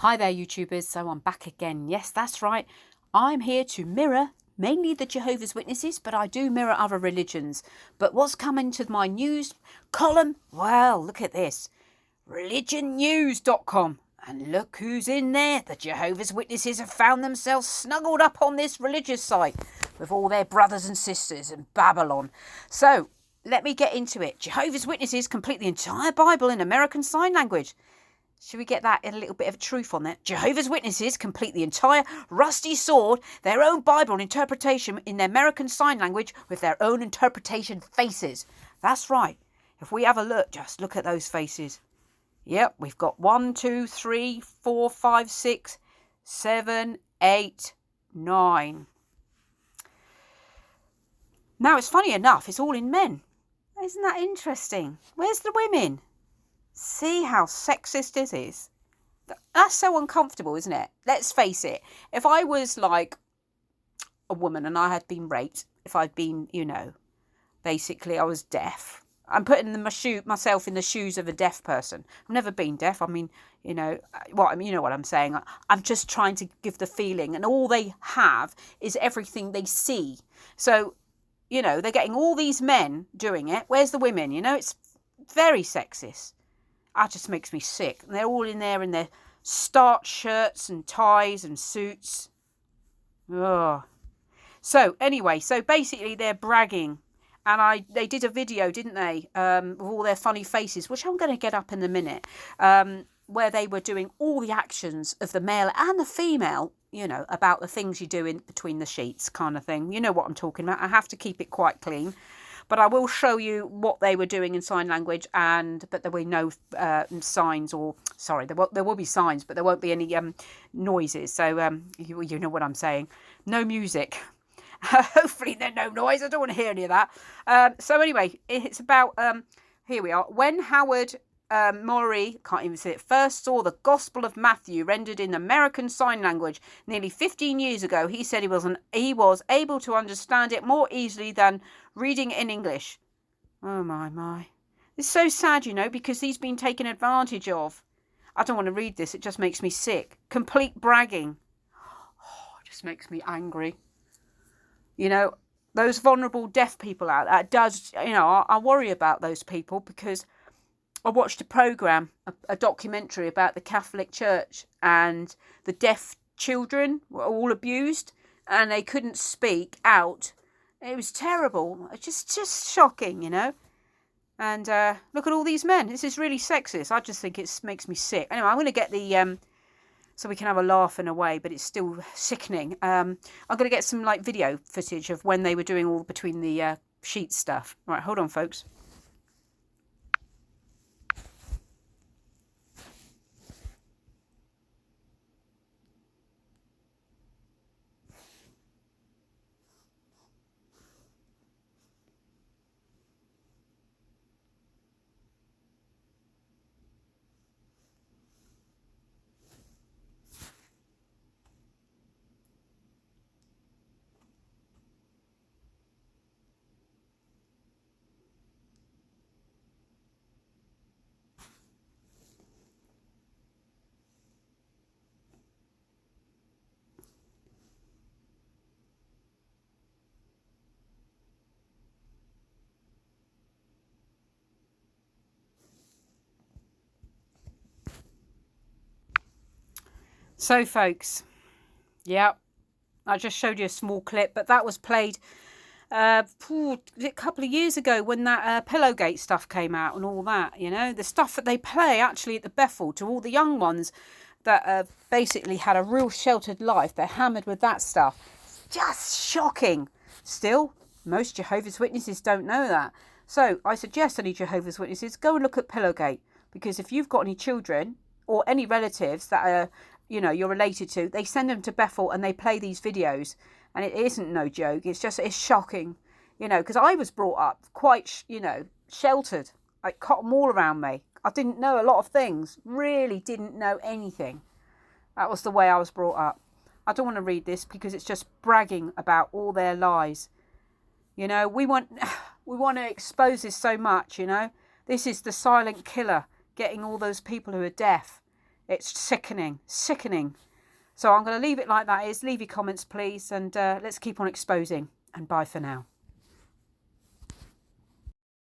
Hi there, YouTubers. So I'm back again. Yes, that's right. I'm here to mirror mainly the Jehovah's Witnesses, but I do mirror other religions. But what's coming to my news column? Well, look at this. religionnews.com. And look who's in there. The Jehovah's Witnesses have found themselves snuggled up on this religious site with all their brothers and sisters in Babylon. So let me get into it. Jehovah's Witnesses complete the entire Bible in American Sign Language. Should we get that in a little bit of truth on that? Jehovah's Witnesses complete the entire rusty sword, their own Bible interpretation in the American Sign Language with their own interpretation faces. That's right. If we have a look, just look at those faces. Yep, we've got 1, 2, 3, 4, 5, 6, 7, 8, 9. Now, it's funny enough, it's all in men. Isn't that interesting? Where's the women? See how sexist it is? That's so uncomfortable, isn't it? Let's face it. If I was like a woman and I had been raped, if I'd been, basically I was deaf. I'm putting myself in the shoes of a deaf person. I've never been deaf. I mean, you know what I'm saying. I'm just trying to give the feeling, and all they have is everything they see. So, they're getting all these men doing it. Where's the women? It's very sexist. That just makes me sick. And they're all in there in their starched shirts and ties and suits. Oh. So anyway, basically they're bragging. And they did a video, didn't they, with all their funny faces, which I'm going to get up in a minute, where they were doing all the actions of the male and the female, about the things you do in between the sheets kind of thing. You know what I'm talking about. I have to keep it quite clean. But I will show you what they were doing in sign language, but there were no signs, there will be signs, but there won't be any noises. So you know what I'm saying. No music. Hopefully there's no noise. I don't want to hear any of that. So anyway, it's about, here we are. When Howard Maury, can't even say it, first saw the Gospel of Matthew rendered in American Sign Language nearly 15 years ago, he said he was able to understand it more easily than reading it in English. Oh my. It's so sad, because he's been taken advantage of. I don't want to read this. It just makes me sick. Complete bragging. Oh, it just makes me angry. Those vulnerable deaf people out there, I worry about those people because I watched a programme, a documentary about the Catholic Church, and the deaf children were all abused and they couldn't speak out. It was terrible. Just shocking, And look at all these men. This is really sexist. I just think it makes me sick. Anyway, I'm going to get the so we can have a laugh in a way, but it's still sickening. I'm going to get some video footage of when they were doing all between the sheets stuff. Right, hold on, folks. So, folks, yeah, I just showed you a small clip, but that was played a couple of years ago when that Pillowgate stuff came out and all that, the stuff that they play actually at the Bethel to all the young ones that basically had a real sheltered life. They're hammered with that stuff. Just shocking. Still, most Jehovah's Witnesses don't know that. So I suggest any Jehovah's Witnesses go and look at Pillowgate, because if you've got any children or any relatives that are you're related to, they send them to Bethel and they play these videos, and it isn't no joke. It's shocking, because I was brought up quite, sheltered, like cotton wool around me. I didn't know a lot of things, really didn't know anything. That was the way I was brought up. I don't want to read this because it's just bragging about all their lies. We want to expose this so much, This is the silent killer, getting all those people who are deaf. It's sickening, sickening. So I'm going to leave it like that is. Leave your comments, please, and let's keep on exposing. And bye for now.